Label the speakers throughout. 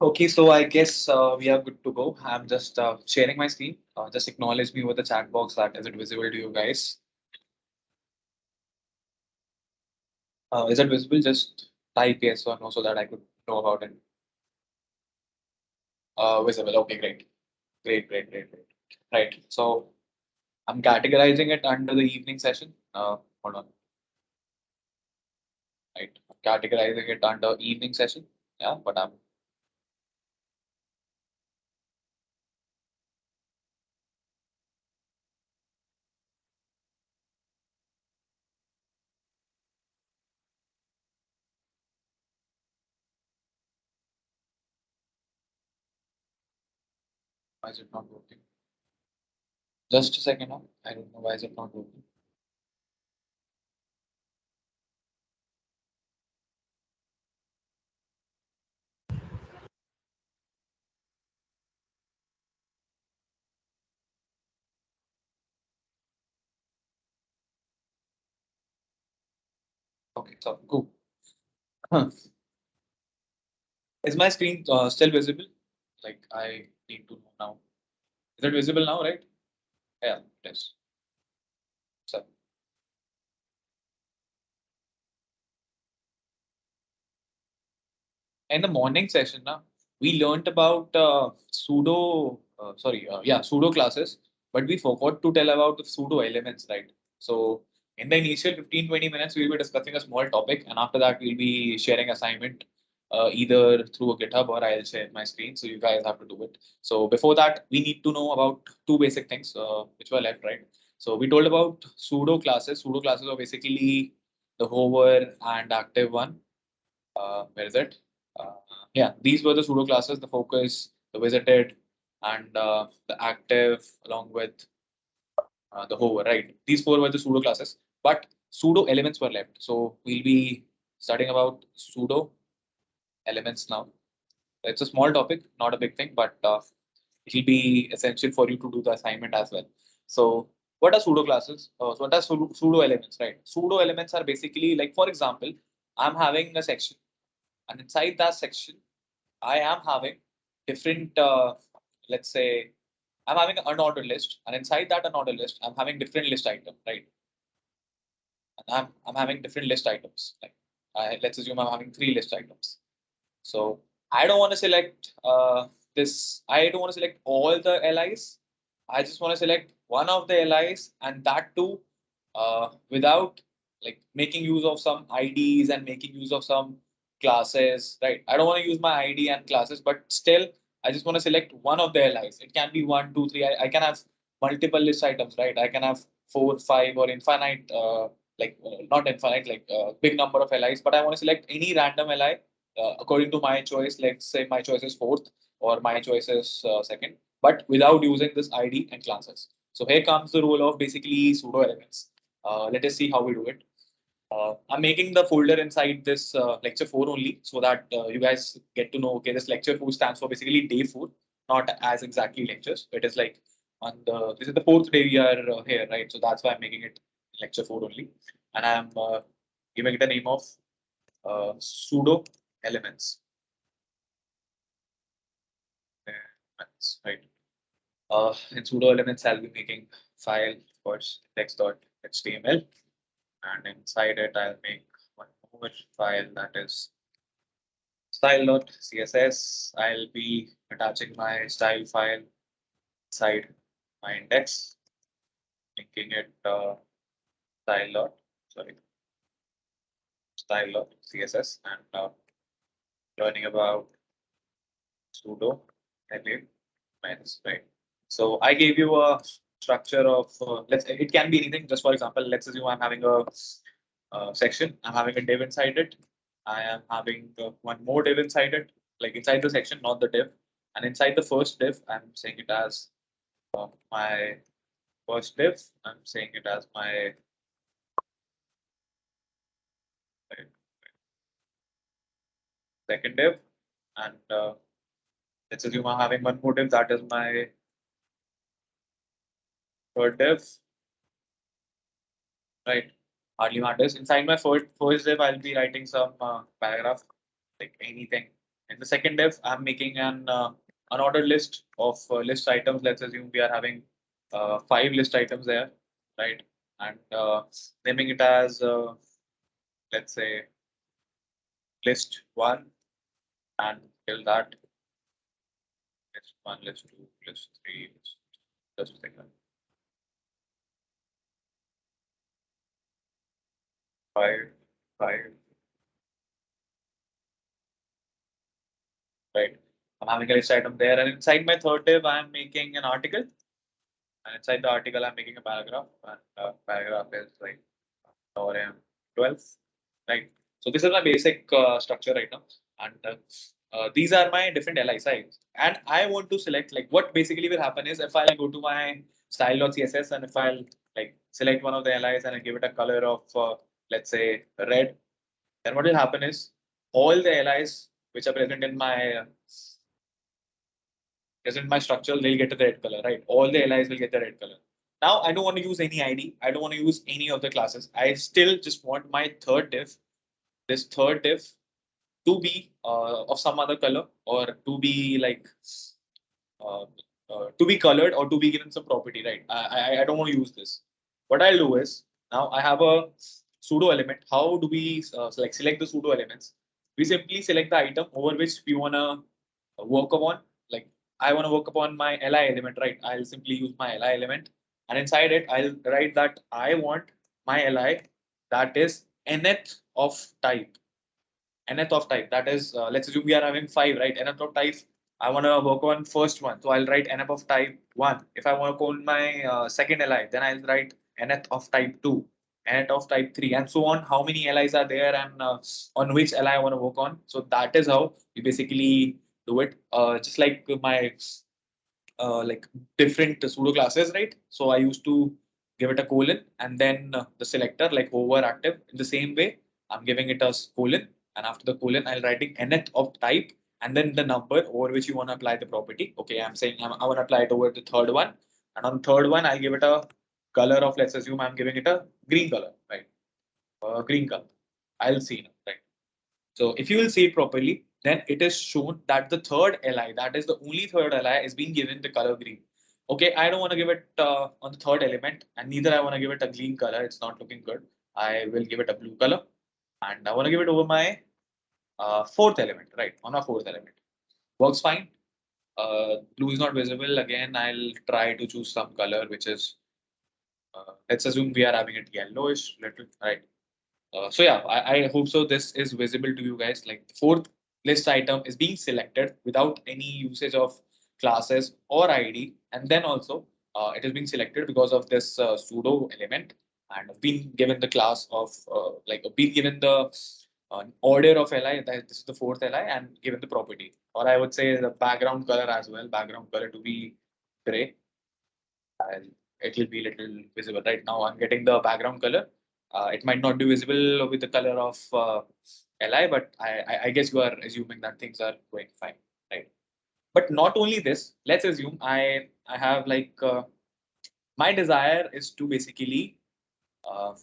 Speaker 1: Okay, so I guess we are good to go. I'm just sharing my screen. Just acknowledge me with the chat box that is it visible to you guys? Is it visible? Just type yes or no so that I could know about it. Visible. Okay, great. Great, great, great, great. Right. So I'm categorizing it under the evening session. Hold on. Right. I'm categorizing it under evening session. Yeah, but I'm why is it not working? Just a second now. I don't know why is it not working. Okay, so cool. Huh. Is my screen still visible? Like I need to know now. Is it visible now, right? Yeah, it is. So in the morning session, now we learned about pseudo classes, but we forgot to tell about the pseudo elements, right? So in the initial 15-20 minutes, we'll be discussing a small topic, and after that, we'll be sharing assignment either through a GitHub or I'll share my screen. So you guys have to do it. So before that, we need to know about two basic things which were left, right? So we told about pseudo classes. Pseudo classes are basically the hover and active one. Where is it? Uh, yeah, these were the pseudo classes, the focus, the visited, and the active, along with the hover, right? These four were the pseudo classes, but pseudo elements were left. So we'll be studying about pseudo elements now. It's a small topic, not a big thing, but it'll be essential for you to do the assignment as well. So what are pseudo classes? So what are pseudo elements, right? Pseudo elements are basically like, for example, I'm having a section, and inside that section, I am having different, let's say, I'm having an unordered list, and inside that unordered list, I'm having different list items, right? And I'm having different list items. Like, let's assume I'm having three list items. So I don't want to select this. I don't want to select all the LIs. I just want to select one of the LIs, and that too, without like making use of some IDs and making use of some classes. Right? I don't want to use my ID and classes, but still, I just want to select one of the LIs. It can be one, two, three. I can have multiple list items, right? I can have four, five, or infinite. Not infinite, like big number of LIs, but I want to select any random LI according to my choice. Let's say my choice is fourth or my choice is second, but without using this ID and classes. So here comes the role of basically pseudo elements. Let us see how we do it. I'm making the folder inside this lecture 4 only so that you guys get to know, okay, this lecture 4 stands for basically day 4, not as exactly lectures. It is like this is the fourth day we are here, right? So that's why I'm making it lecture 4 only. And I'm giving it a name of pseudo elements. Right. In pseudo elements, I'll be making file first index.html, and inside it, I'll make one more file that is style.css. I'll be attaching my style file inside my index, linking it style dot sorry style.css, and learning about pseudo elements, right? So I gave you a structure of let's it can be anything. Just for example, let's assume I'm having a section. I'm having a div inside it. I am having one more div inside it, like inside the section, not the div. And inside the first div, I'm saying it as my first div. I'm saying it as my second div. And let's assume I'm having one more div. That is my third div, right? Hardly matters. Inside my first div, I'll be writing some paragraph, like anything. In the second div, I'm making an unordered list of list items. Let's assume we are having 5 list items there, right? And naming it as let's say list one, and till that list one, list two, list three, just like that. 5, 5, right? I'm having a list item there, and inside my third div, I'm making an article, and inside the article, I'm making a paragraph, and paragraph is like or 12, right? So this is my basic structure right now, and these are my different LI sites, and I want to select like what basically will happen is if I'll go to my style.css and if I'll like select one of the LIs and I give it a color of let's say red, then what will happen is all the LIs which are present in my structure, they'll get the red color, right? All the LIs will get the red color. Now I don't want to use any ID. I don't want to use any of the classes. I still just want my this third div to be of some other color or to be like uh, to be colored or to be given some property, right? I don't want to use this. What I'll do is now I have a pseudo element. How do we select the pseudo elements? We simply select the item over which we want to work upon. Like I want to work upon my li element, right? I'll simply use my li element, and inside it I'll write that I want my li that is nth of type. Nth of type, that is let's assume we are having 5, right? Nth of type, I want to work on first one, so I'll write nth of type 1. If I want to call my second li, then I'll write nth of type 2, nth of type 3, and so on. How many li's are there, and on which li I want to work on. So that is how we basically do it, just like my like different pseudo classes, right? So I used to give it a colon and then the selector like over active. In the same way, I'm giving it a colon, and after the colon, I'll writing nth of type and then the number over which you want to apply the property. Okay, I'm saying I want to apply it over the third one, and on third one, I'll give it a color of, let's assume I'm giving it a green color, right? Green color. I'll see now, right? So if you will see it properly, then it is shown that the third li, that is the only third li, is being given the color green. Okay, I don't want to give it on the third element, and neither I want to give it a green color. It's not looking good. I will give it a blue color, and I want to give it over my fourth element, right? On my fourth element. Works fine. Blue is not visible. Again, I'll try to choose some color which is, let's assume we are having it yellowish, little, right? So yeah, I hope so. This is visible to you guys. Like the fourth list item is being selected without any usage of classes or ID, and then also it is being selected because of this pseudo element and being given the class of like being given the order of li. That this is the fourth li, and given the property, or I would say the background color as well. Background color to be gray, and it will be little visible. Right now, I'm getting the background color. It might not be visible with the color of li, but I guess you are assuming that things are going fine, right? But not only this, let's assume I have like my desire is to basically uh,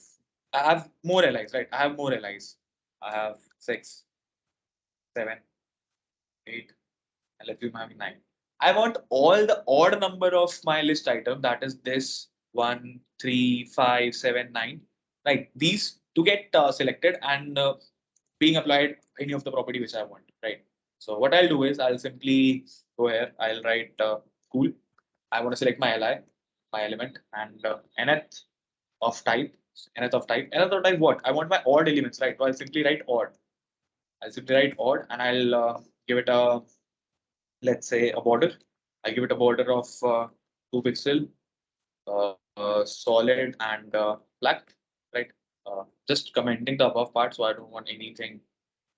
Speaker 1: I have more LIs, right? I have more LIs. I have 6, 7, 8, and let's assume I'm having 9. I want all the odd number of my list item, that is this 1, 3, 5, 7, 9, right? These to get selected and being applied any of the property which I want, right? So what I'll do is I'll simply go here. I'll write cool. I want to select my li, my element, and nth of type, nth of type, nth of type what? I want my odd elements, right? So I'll simply write odd. I'll simply write odd, and I'll give it a, let's say, a border. I give it a border of 2 pixel, solid and black, right? Just commenting the above part, so I don't want anything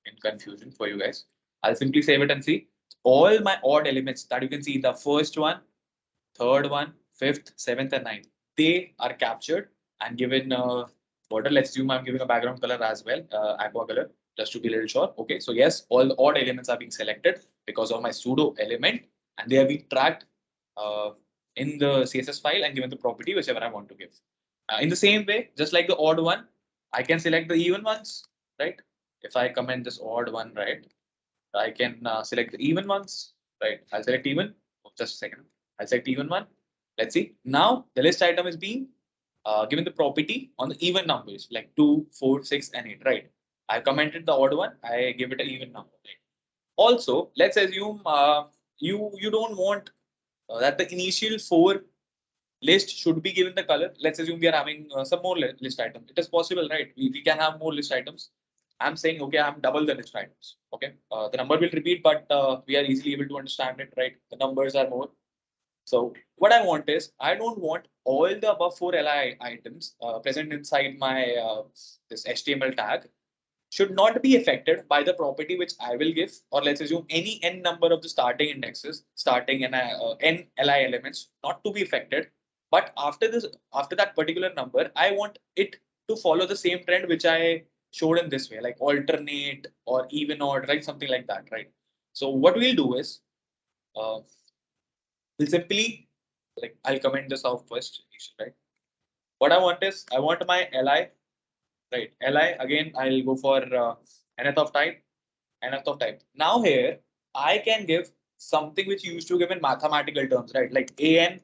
Speaker 1: in confusion for you guys. I'll simply save it and see all my odd elements that you can see, the first one, third one, fifth, seventh, and ninth. They are captured and given border. Let's assume I'm giving a background color as well, aqua color, just to be a little sure. Okay, so yes, all the odd elements are being selected because of my pseudo element, and they are being tracked uh, in the CSS file and given the property whichever I want to give. In the same way, just like the odd one, I can select the even ones, right? If I comment this odd one, right, I can select the even ones, right? I'll select even. Oh, just a second. I'll select even one. Let's see. Now the list item is being given the property on the even numbers like 2, 4, 6, and 8, right? I commented the odd one. I give it an even number, right? Also, let's assume you don't want that the initial 4 list should be given the color. Let's assume we are having some more list items. It is possible, right? We can have more list items. I'm saying, okay, I'm double the list items. Okay, the number will repeat, but we are easily able to understand it, right? The numbers are more. So what I want is, I don't want all the above 4 li items present inside my this HTML tag should not be affected by the property which I will give, or let's assume any n number of the starting indexes, starting n li elements, not to be affected. But after that particular number, I want it to follow the same trend which I showed in this way, like alternate or even odd, right? Something like that, right? So what we'll do is, uh, we'll simply, like, I'll comment this out first, right? What I want is, I want my li, right? Li again, I'll go for nth of type, nth of type. Now here, I can give something which you used to give in mathematical terms, right? Like an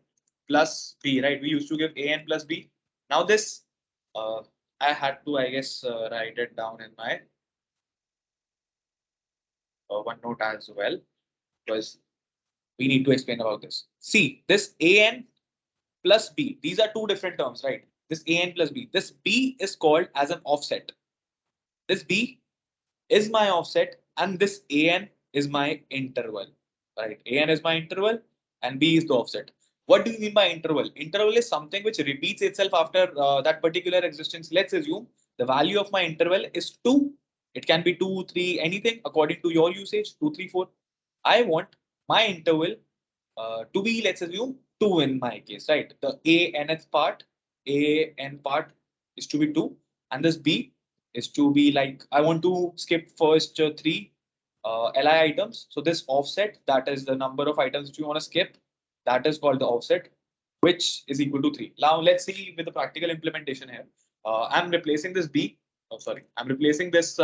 Speaker 1: plus b, right? We used to give an plus b. Now this, uh, I had to, I guess, write it down in my OneNote as well, because we need to explain about this. See, this an plus b, these are two different terms, right? This an plus b, this b is called as an offset. This b is my offset, and this an is my interval, right? An is my interval and b is the offset. What do you mean by interval? Interval is something which repeats itself after that particular existence. Let's assume the value of my interval is 2. It can be 2, 3, anything according to your usage, 2, 3, 4. I want my interval to be, let's assume, 2 in my case, right? The nth part, an part is to be 2, and this b is to be like, I want to skip first 3 li items. So this offset, that is the number of items that you want to skip, that is called the offset, which is equal to 3. Now let's see with the practical implementation here. I'm replacing this b. Oh, sorry, I'm replacing this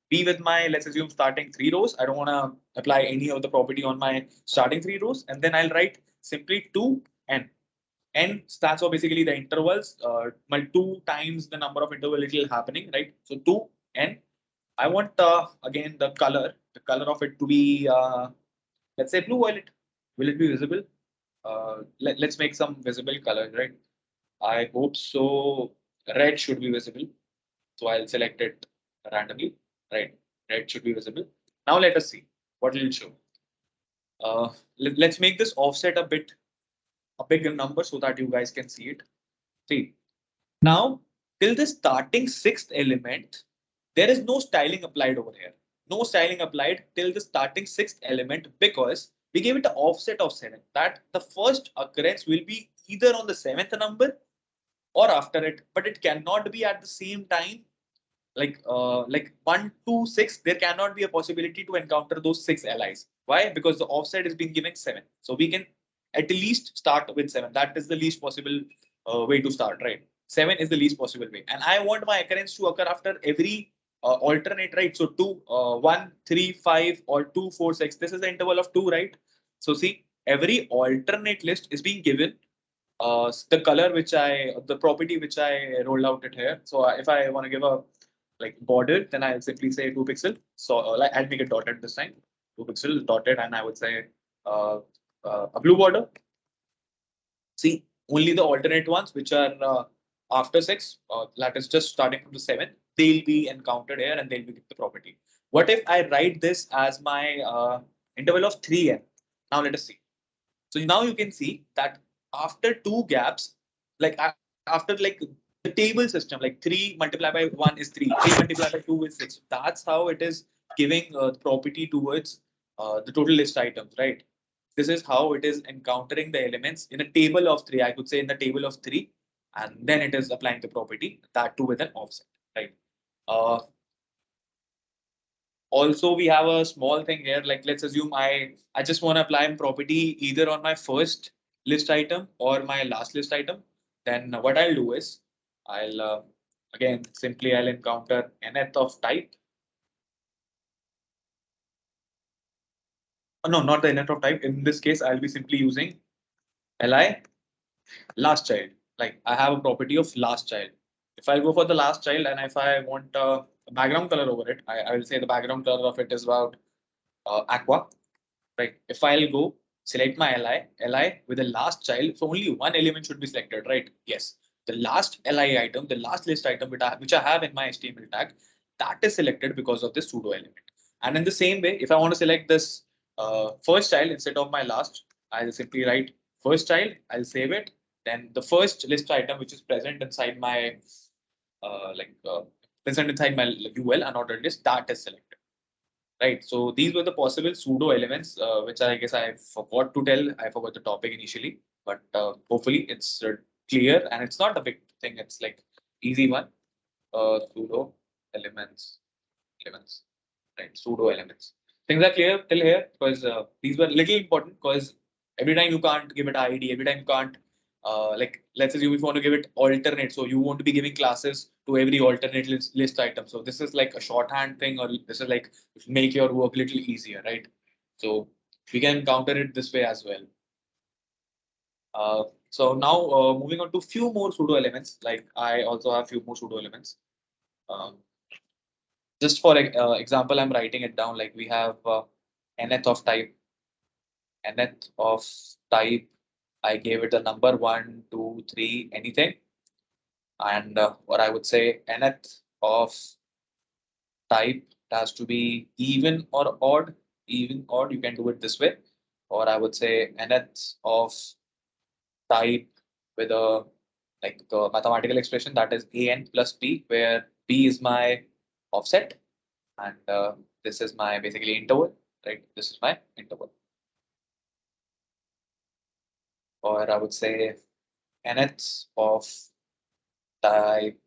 Speaker 1: b with my, let's assume, starting 3 rows. I don't want to apply any of the property on my starting 3 rows, and then I'll write simply 2n. N stands for basically the intervals, 2 times the number of interval it will happening, right? So 2n. I want again the color of it to be let's say blue violet. Will it be visible? Let's make some visible colors, right? I hope so. Red should be visible. So I'll select it randomly, right? Red should be visible. Now let us see what it will show. Let's make this offset a bigger number so that you guys can see it. See, now till the starting 6th element, there is no styling applied over here. No styling applied till the starting 6th element, because we gave it an offset of 7. That the first occurrence will be either on the 7th number or after it, but it cannot be at the same time. Like 1 to 6, there cannot be a possibility to encounter those 6 allies. Why? Because the offset is being given 7. So we can at least start with 7. That is the least possible way to start, right? 7 is the least possible way. And I want my occurrence to occur after every alternate, right? So 2, 1, 3, 5, or 2, 4, 6. This is the interval of 2, right? So see, every alternate list is being given the color the property which I rolled out it here. So if I want to give a like border, then I'll simply say 2 pixel. So like I'll make it dotted this time, 2 pixel dotted, and I would say uh, a blue border. See, only the alternate ones which are after 6, that is just starting from the 7, they'll be encountered here and they'll be the property. What if I write this as my interval of 3n? Now let us see. So now you can see that after 2 gaps, like after like the table system, like 3 multiplied by 1 is 3, 3 multiplied by 2 is 6. That's how it is giving the property towards the total list items, right? This is how it is encountering the elements in a table of 3. I could say in the table of 3, and then it is applying the property, that too with an offset, right? Uh, Also, we have a small thing here, like let's assume I just want to apply a property either on my first list item or my last list item. Then what I'll do is I'll again, simply I'll encounter nth of type, no, not the init of type. In this case, I'll be simply using li last child. Like I have a property of last child. If I go for the last child and if I want a background color over it, I will say the background color of it is about aqua. Right. If I'll go select my li with the last child, so only one element should be selected, right? Yes. The last li item, the last list item which I have in my HTML tag, that is selected because of this pseudo element. And in the same way, if I want to select this first child instead of my last, I'll simply write first child, I'll save it. Then the first list item which is present inside my present inside my UL unordered list, that is selected. Right. So these were the possible pseudo elements, which I guess I forgot to tell. I forgot the topic initially, but hopefully it's clear and it's not a big thing. It's like easy one. Pseudo elements, right? Pseudo elements. Things are clear till here because these were little important because every time you can't give it ID, every time you can't like let's assume if you want to give it alternate, so you want to be giving classes to every alternate list item. So this is like a shorthand thing, or this is like make your work a little easier, right? So we can counter it this way as well. So now moving on to few more pseudo elements. Like I also have few more pseudo elements. Um, just for example, I'm writing it down. Like we have nth of type, nth of type. I gave it a number 1, 2, 3, anything. And or I would say nth of type has to be even or odd. Even odd, you can do it this way. Or I would say nth of type with a like the mathematical expression that is an plus b, where b is my offset and this is my basically interval, right? This is my interval. Or I would say nth of type.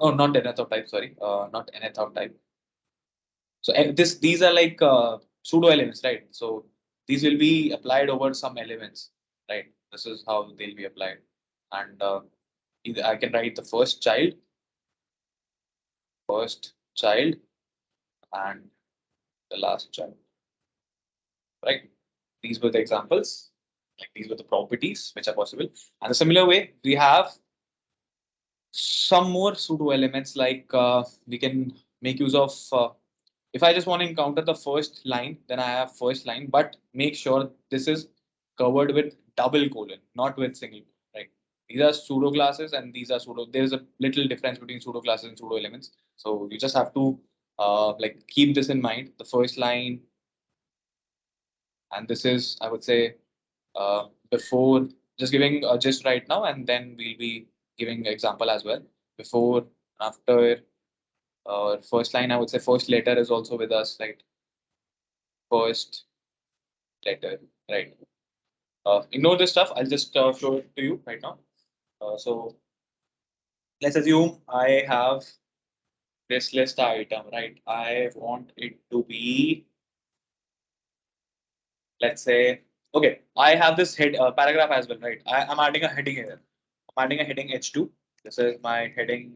Speaker 1: Oh, not nth of type. Sorry, not nth of type. So these are like pseudo elements, right? So these will be applied over some elements, right? This is how they'll be applied. And either I can write the first child, and the last child, right? These were the examples, like these were the properties which are possible. And a similar way, we have some more pseudo elements like we can make use of if I just want to encounter the first line, then I have first line, but make sure this is covered with double colon, not with single, right? These are pseudo classes and these are pseudo. There's a little difference between pseudo classes and pseudo elements. So you just have to like keep this in mind. The first line, and this is, I would say, before just giving a gist right now, and then we'll be giving example as well. Before, after, first line, I would say first letter is also with us, right? First letter, right? Ignore this stuff. I'll just show it to you right now. So let's assume I have this list item, right? I want it to be, let's say, okay, I have this head paragraph as well, right? I'm adding a heading here. I'm adding a heading H2. This is my heading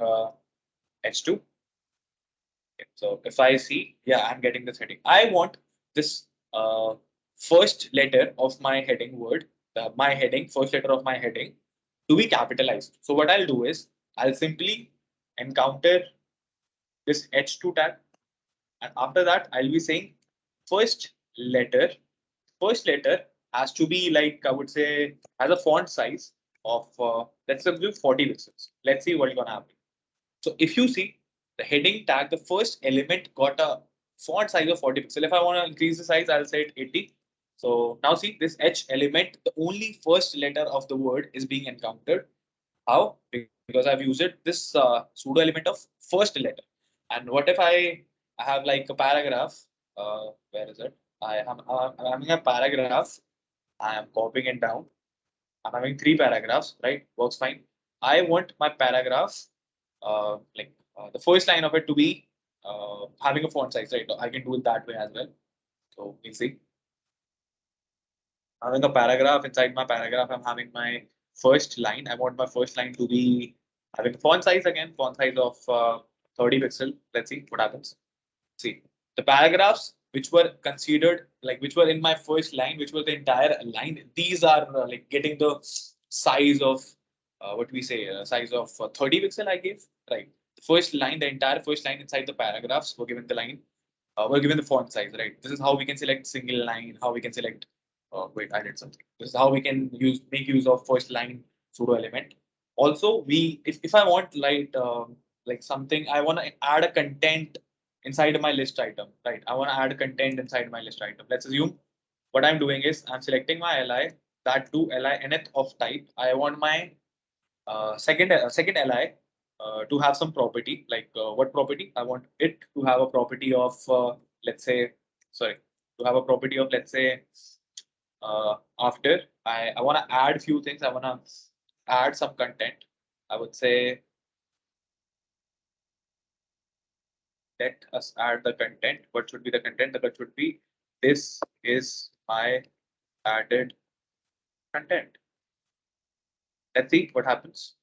Speaker 1: H2. Okay, so if I see, yeah, I'm getting this heading. I want this first letter of my heading word, my heading, first letter of my heading to be capitalized. So what I'll do is I'll simply encounter this H2 tag. And after that, I'll be saying first letter. First letter has to be like, I would say, has a font size of, let's say, 40 pixels. Let's see what's going to happen. So if you see the heading tag, the first element got a font size of 40 pixels. If I want to increase the size, I'll say it 80. So now see this H element, the only first letter of the word is being encountered. How? Because I've used it this pseudo element of first letter. And what if I have like a paragraph? Where is it? I'm having a paragraph. I am copying it down. I'm having 3 paragraphs, right? Works fine. I want my paragraph, the first line of it to be having a font size, right? I can do it that way as well. So we'll see. Having a paragraph, inside my paragraph, I'm having my first line. I want my first line to be having font size again, font size of 30 pixel. Let's see what happens. See, the paragraphs which were considered which were in my first line, which was the entire line. These are like getting the size of what we say size of 30 pixel I gave, right? The first line, the entire first line inside the paragraphs were given the line, were given the font size, right? This is how we can select single line, how we can select, wait, I did something. This is how we can make use of first line pseudo element. Also, if I want like something, I want to add a content inside my list item, right? I want to add content inside my list item. Let's assume what I'm doing is I'm selecting my li, that to li nth of type. I want my second li to have some property. Like what property? I want it to have a property of let's say, sorry, to have a property of, let's say, after I want to add few things. I want to add some content. I would say let us add the content. What should be the content? The content should be, this is my added content. Let's see what happens.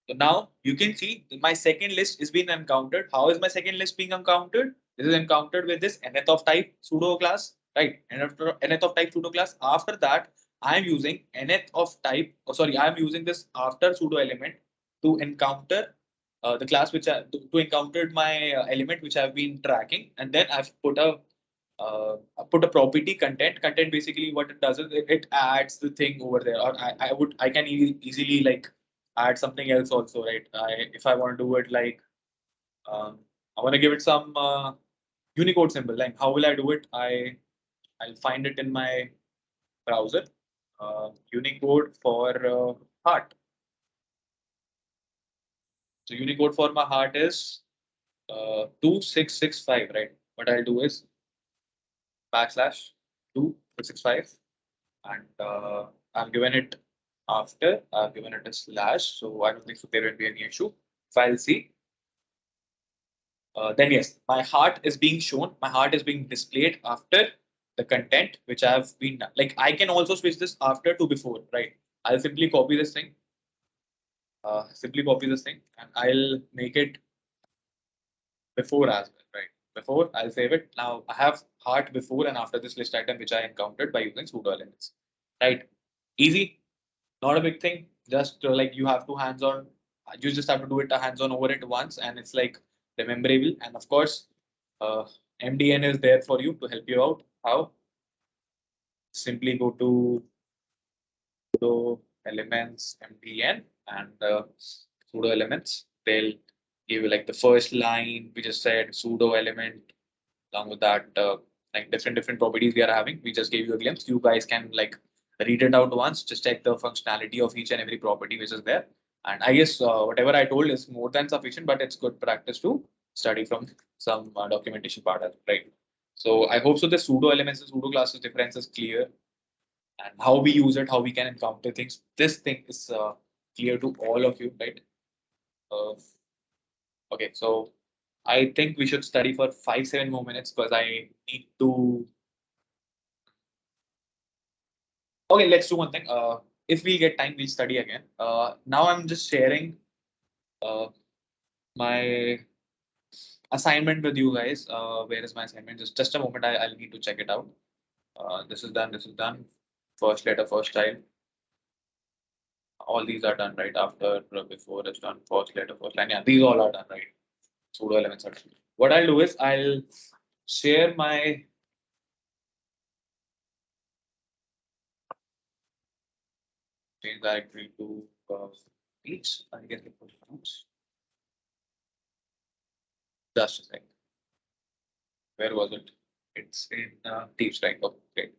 Speaker 1: So now you can see my second list is being encountered. How is my second list being encountered? This is encountered with this nth of type pseudo class, right? Nth of type pseudo class. After that, I'm using nth of type, oh, sorry, I'm using this after pseudo element to encounter the class which to encounter my element which I've been tracking, and then I've put a property content. Content basically what it does is it adds the thing over there, or I can easily like add something else also, right? If I want to do it like I want to give it some Unicode symbol. Like how will I do it? I'll find it in my browser. Unicode for heart. So Unicode for my heart is 2665, right? What I'll do is backslash 2665, and I've given it after, I've given it a slash, so I don't think so there will be any issue. If I'll see, then yes, my heart is being shown, my heart is being displayed after the content which I have been like. I can also switch this after to before, right? I'll simply copy this thing, and I'll make it before as well, right? Before, I'll save it. Now I have heart before and after this list item which I encountered by using pseudo elements, right? Easy, not a big thing. Just like you have to hands-on, you just have to do it a hands-on over it once, and it's like rememberable. And of course, MDN is there for you to help you out. How? Simply go to pseudo elements MDN and pseudo elements. They'll give you like the first line. We just said pseudo element. Along with that, like different properties we are having. We just gave you a glimpse. You guys can like read it out once. Just check the functionality of each and every property which is there. And I guess whatever I told is more than sufficient, but it's good practice to study from some documentation part, right? So I hope so the pseudo elements and pseudo classes difference is clear, and how we use it, how we can encounter things. This thing is clear to all of you, right? Uh, okay, so I think we should study for 5-7 more minutes because I need to. Okay, let's do one thing. If we get time, we'll study again. Now I'm just sharing uh, my assignment with you guys. Where is my assignment? Just a moment. I'll need to check it out. This is done. This is done. First letter, first child. All these are done, right? After, before is done. First letter, first line. Yeah, these all are done, right? Pseudo elements are done. What I'll do is I'll share my change directory to each. I guess it was just a second. Where was it? It's in Teams, right? Okay.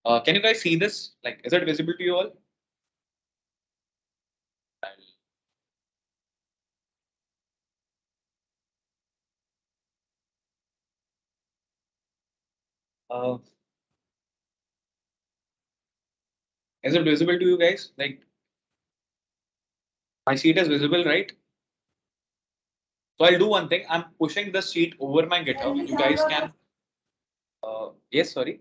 Speaker 1: Uh, can you guys see this? Like, is it visible to you all? Uh, is it visible to you guys? Like, my sheet is visible, right? So I'll do one thing. I'm pushing the sheet over my GitHub. You guys can Yes, sorry.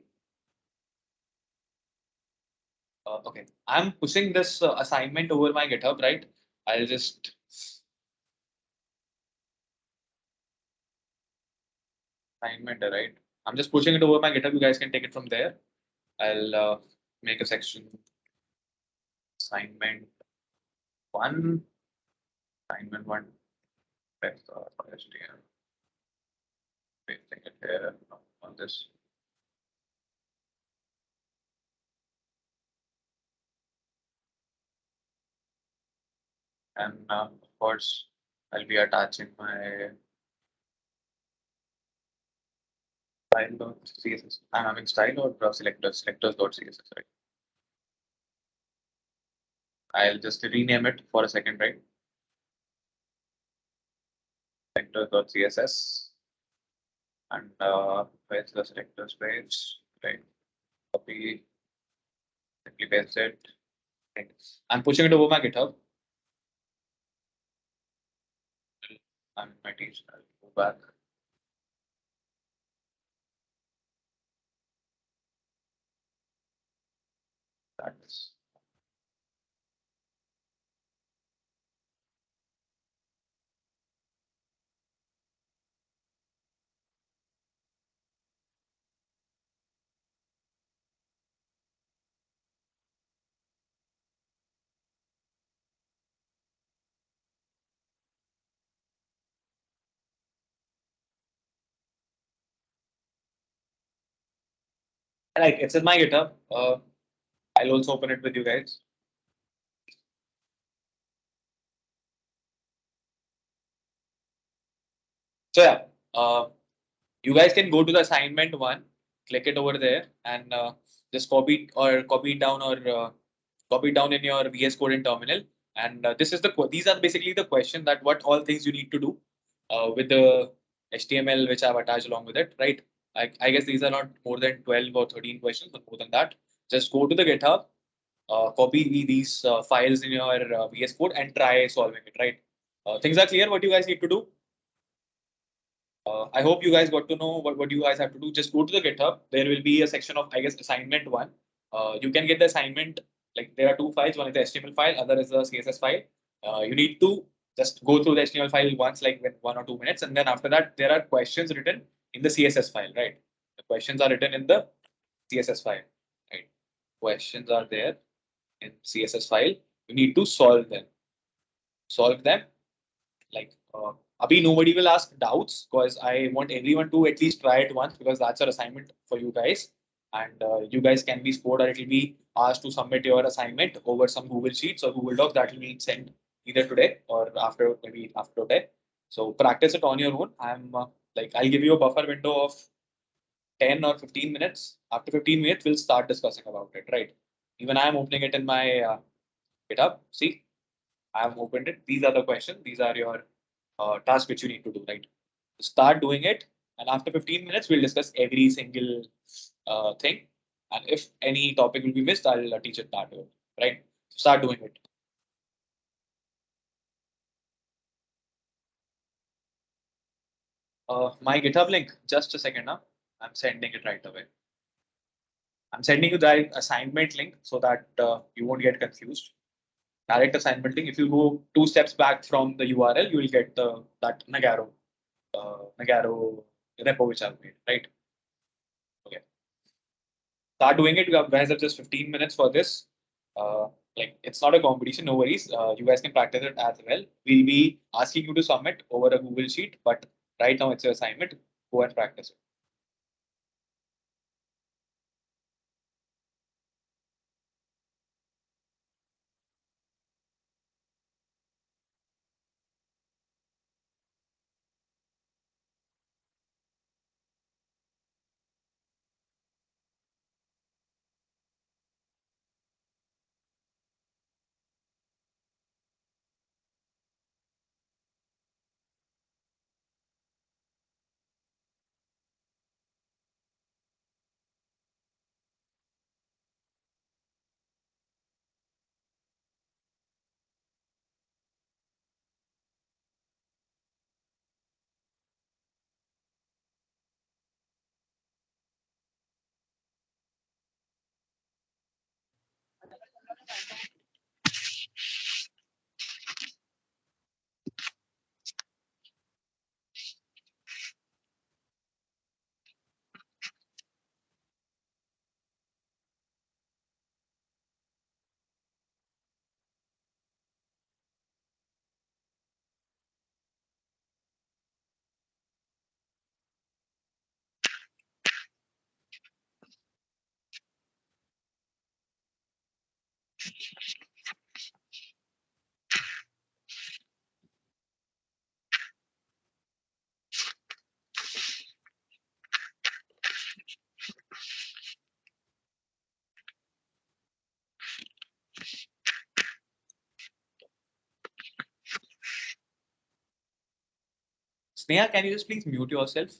Speaker 1: Okay, I'm pushing this assignment over my GitHub, right? I'll just assignment, right? I'm just pushing it over my GitHub. You guys can take it from there. I'll make a section assignment one, assignment one, text or HTML. Pasting it here on this. And of course, I'll be attaching my style.css. I'm having style or selectors.css, right? I'll just rename it for a second, right? Selectors.css. And where's the selectors page? Right. Copy, simply paste it. Right. I'm pushing it over my GitHub. I'm in my teach. I'll go back. That's right. It's in my GitHub. I'll also open it with you guys. So yeah, you guys can go to the assignment one, click it over there, and just copy it down or copy it down in your VS Code in terminal. And this is these are basically the question that what all things you need to do with the HTML which I've attached along with it, right? I guess these are not more than 12 or 13 questions, but more than that. Just go to the GitHub, copy these files in your VS Code and try solving it, right? Things are clear what you guys need to do. I hope you guys got to know what you guys have to do. Just go to the GitHub. There will be a section of, I guess, assignment one. You can get the assignment, like there are two files. One is the HTML file, other is the CSS file. You need to just go through the HTML file once, like with 1 or 2 minutes. And then after that, there are questions written in the CSS file, right? The questions are written in the CSS file, right? Questions are there in CSS file. You need to solve them like Abhi, nobody will ask doubts because I want everyone to at least try it once because that's our assignment for you guys. And you guys can be scored or it will be asked to submit your assignment over some Google Sheets or Google Docs that will be sent either today or after maybe after today. So practice it on your own. I'll give you a buffer window of 10 or 15 minutes. After 15 minutes, we'll start discussing about it, right? Even I am opening it in my GitHub. See, I have opened it. These are the questions. These are your tasks which you need to do, right? Start doing it. And after 15 minutes, we'll discuss every single thing. And if any topic will be missed, I'll teach it that way, right? Start doing it. My GitHub link, just a second now. I'm sending it right away. I'm sending you the assignment link so that you won't get confused. Direct assignment link. If you go 2 steps back from the URL, you will get that Nagarro repo which I've made, right? Okay. Start doing it. You guys have just 15 minutes for this. Uh, like it's not a competition, no worries. You guys can practice it as well. We'll be asking you to submit over a Google Sheet, but right now it's your assignment. Go and practice it. Sneha, can you just please mute yourself?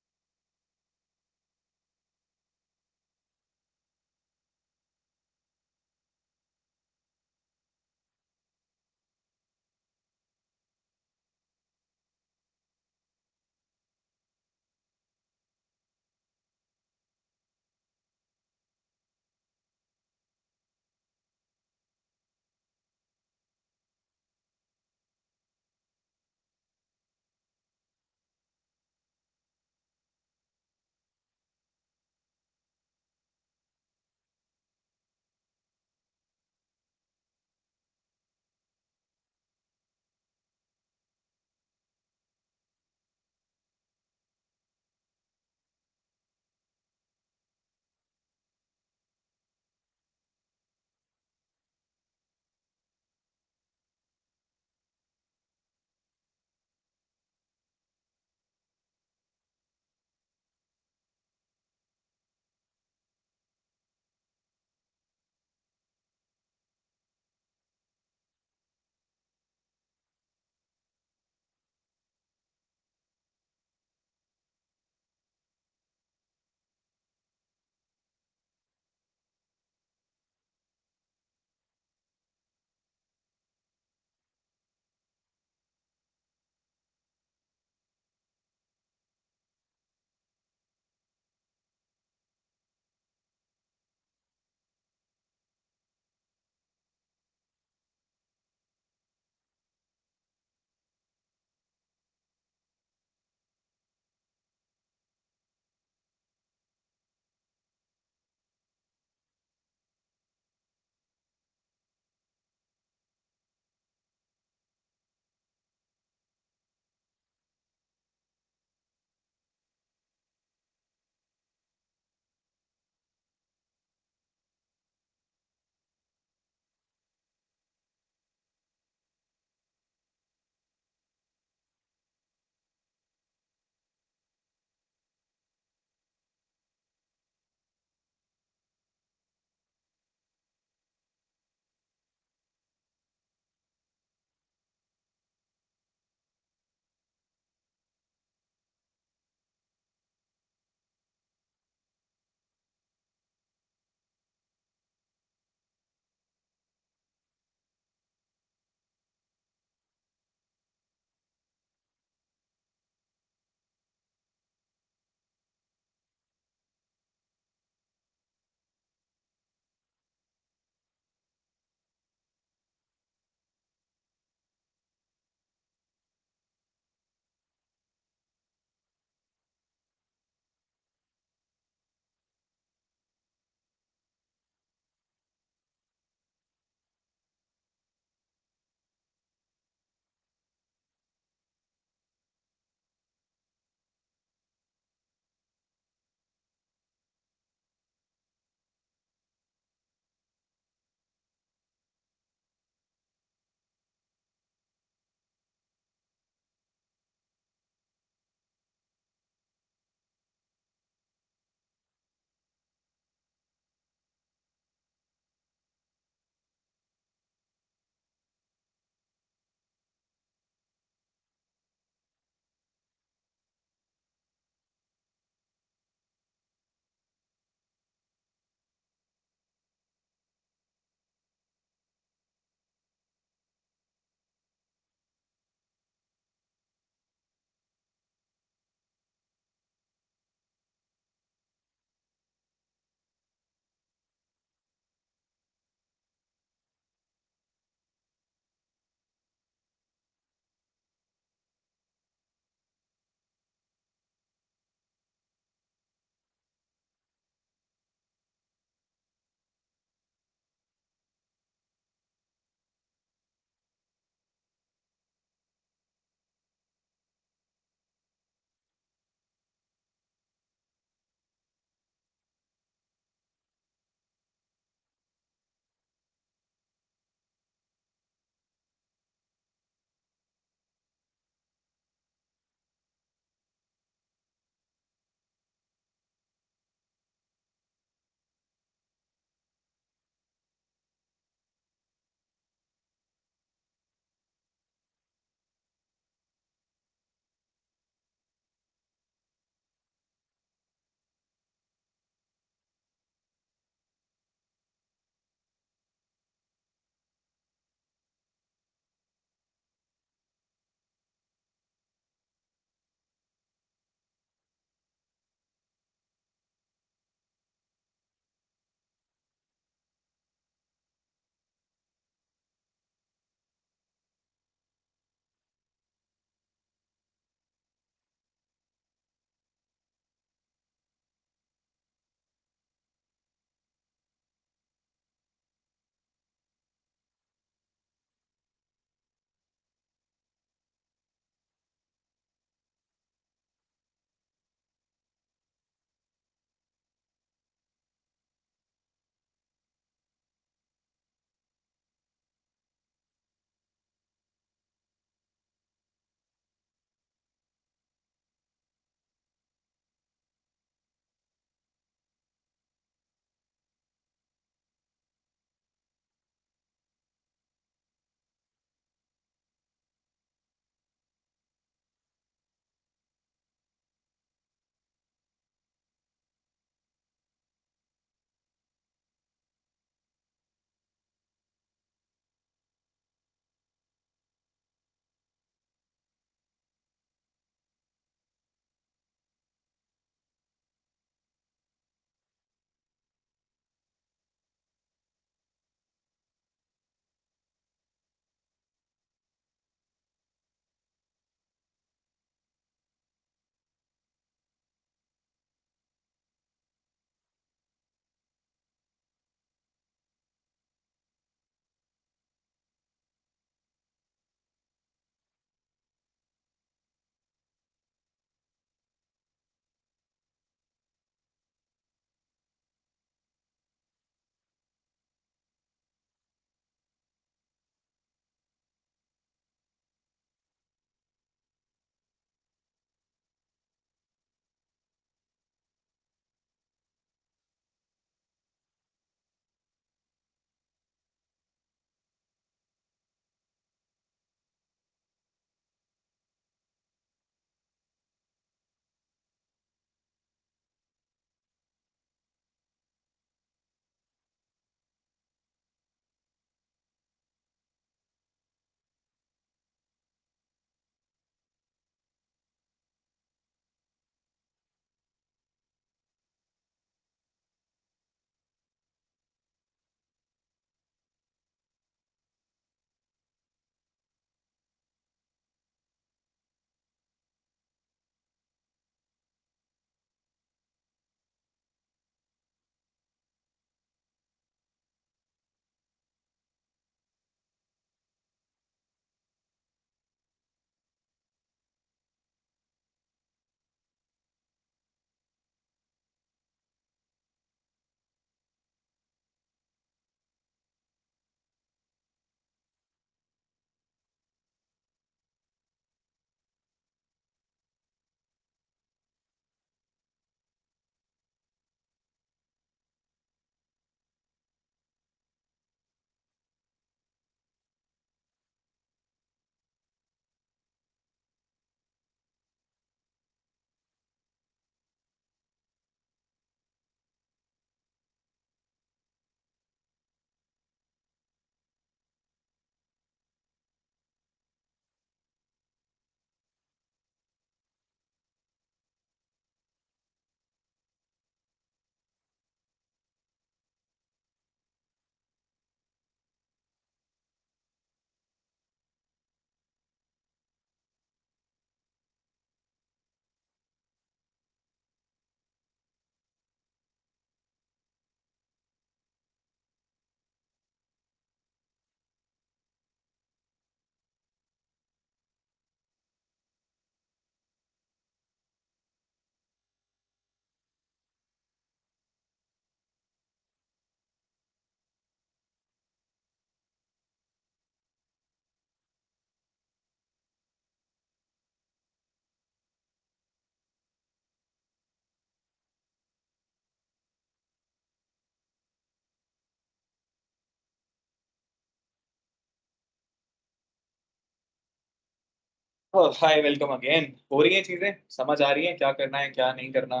Speaker 1: Hi, welcome again. हो रही हैं चीजें, समझ आ रही हैं क्या करना है क्या नहीं करना?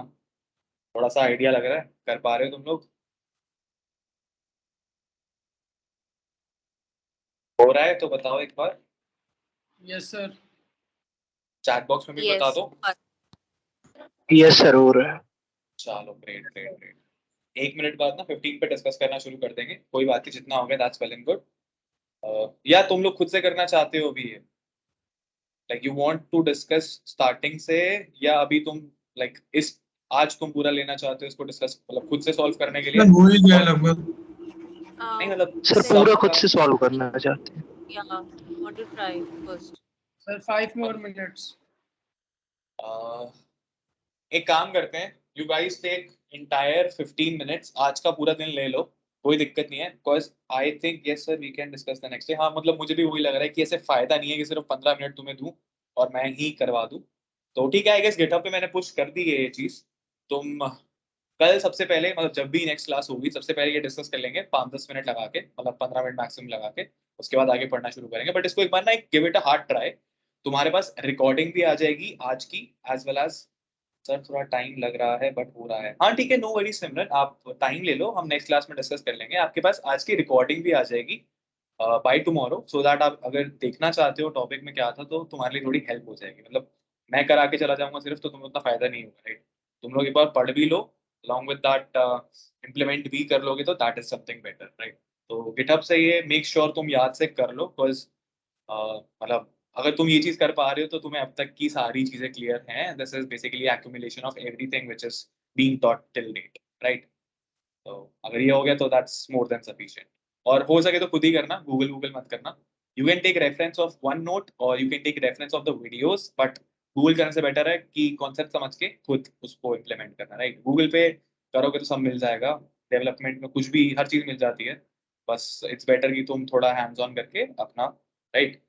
Speaker 1: थोड़ा सा आइडिया लग रहा है, कर पा रहे हो तुम लोग? हो रहा है तो बताओ एक बार।
Speaker 2: Yes sir.
Speaker 1: चैट बॉक्स में भी बता दो।
Speaker 3: यस सर, हो रहा है।
Speaker 1: चलो, ग्रेट ग्रेट ग्रेट। 1 मिनट बाद ना 15 पे डिस्कस करना शुरू कर देंगे, कोई बात नहीं, जितना हो गया दैट्स वेल एंड गुड। या तुम लोग खुद से करना चाहते हो भी? Like you want to discuss starting से, या अभी तुम लाइक इस आज तुम पूरा लेना चाहते हो इसको डिस्कस, मतलब खुद से सॉल्व करने के लिए?
Speaker 2: सर हो ही गया लगभग।
Speaker 1: नहीं मतलब
Speaker 3: सर पूरा खुद से सॉल्व करना चाहते हैं।
Speaker 4: Yeah, want to try first.
Speaker 2: Sir 5 more minutes.
Speaker 1: एक काम करते हैं, you guys take entire 15 minutes, आज का पूरा दिन ले लो, कोई दिक्कत नहीं है। Because I think yes sir we can discuss the next day. हाँ मतलब मुझे भी वही लग रहा है कि ऐसे फायदा नहीं है कि सिर्फ 15 मिनट तुम्हें दूं और मैं ही करवा दूं। तो ठीक है, आई गेस गिटहब पे मैंने पुश कर दी है ये चीज। तुम कल सबसे पहले, मतलब जब भी नेक्स्ट क्लास होगी, सबसे पहले ये डिस्कस कर लेंगे 5-10 मिनट लगा के, मतलब 15 मिनट मैक्सिमम लगा के। उसके बाद आगे पढ़ना शुरू करेंगे, बट इसको एक बार ना give it a hard try. तुम्हारे पास रिकॉर्डिंग भी आ जाएगी आज की, एज वेल एज। सर थोड़ा टाइम लग रहा है बट हो रहा है। हाँ ठीक है, नो वरी सिमरन, आप टाइम ले लो, हम नेक्स्ट क्लास में डिस्कस कर लेंगे। आपके पास आज की रिकॉर्डिंग भी आ जाएगी बाय टुमारो, सो दैट आप अगर देखना चाहते हो टॉपिक में क्या था तो तुम्हारे लिए थोड़ी हेल्प हो जाएगी। मतलब मैं करा के चला जाऊंगा सिर्फ, तो तुम्हें उतना फायदा नहीं होगा, राइट? तुम लोग एक बार पढ़ भी लो, along with that इम्प्लीमेंट भी कर लोगे तो that is something better, right? तो गिटहब से ये मेक श्योर तुम याद से कर लो, बिकॉज मतलब अगर तुम ये चीज कर पा रहे हो तो तुम्हें अब तक की सारी चीजें क्लियर हैं। This is basically accumulation of everything which is being taught till date, right? तो अगर ये हो गया तो दैट्स मोर देन सफिशिएंट। और हो सके तो खुद ही करना, गूगल गूगल मत करना। You can take reference of one note और you can take reference of the videos, but Google करने से बेटर है कि कॉन्सेप्ट समझ के खुद उसको इम्प्लीमेंट करना, राइट? गूगल पे करोगे तो सब मिल जाएगा, डेवलपमेंट में कुछ भी, हर चीज मिल जाती है। बस इट्स बेटर कि तुम थोड़ा हैंड्स ऑन करके अपना, राइट,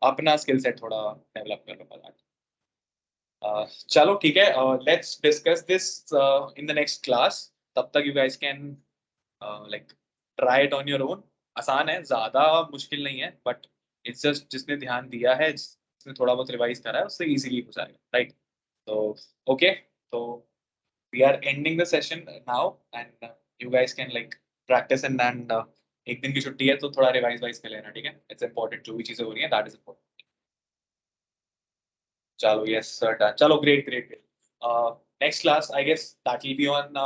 Speaker 1: अपना स्किल सेट थोड़ा डेवलप कर लो पहले। चलो ठीक है, let's discuss this in the next class. तब तक you guys can like try it on your own. आसान है, ज्यादा मुश्किल नहीं है, बट इट्स जस्ट जिसने ध्यान दिया है, जिसने थोड़ा बहुत रिवाइज करा है, उससे इजीली हो जाएगा, राइट? तो ओके, तो we are ending the session now and you guys can like practice and then एक दिन की छुट्टी है तो थोड़ा रिवाइज वाइज कर लेना, ठीक है? इट्स इंपॉर्टेंट, जो भी चीजें हो रही है दैट इज इंपॉर्टेंट। चलो, यस सर, डन। चलो, great great great. Next class I guess that will be on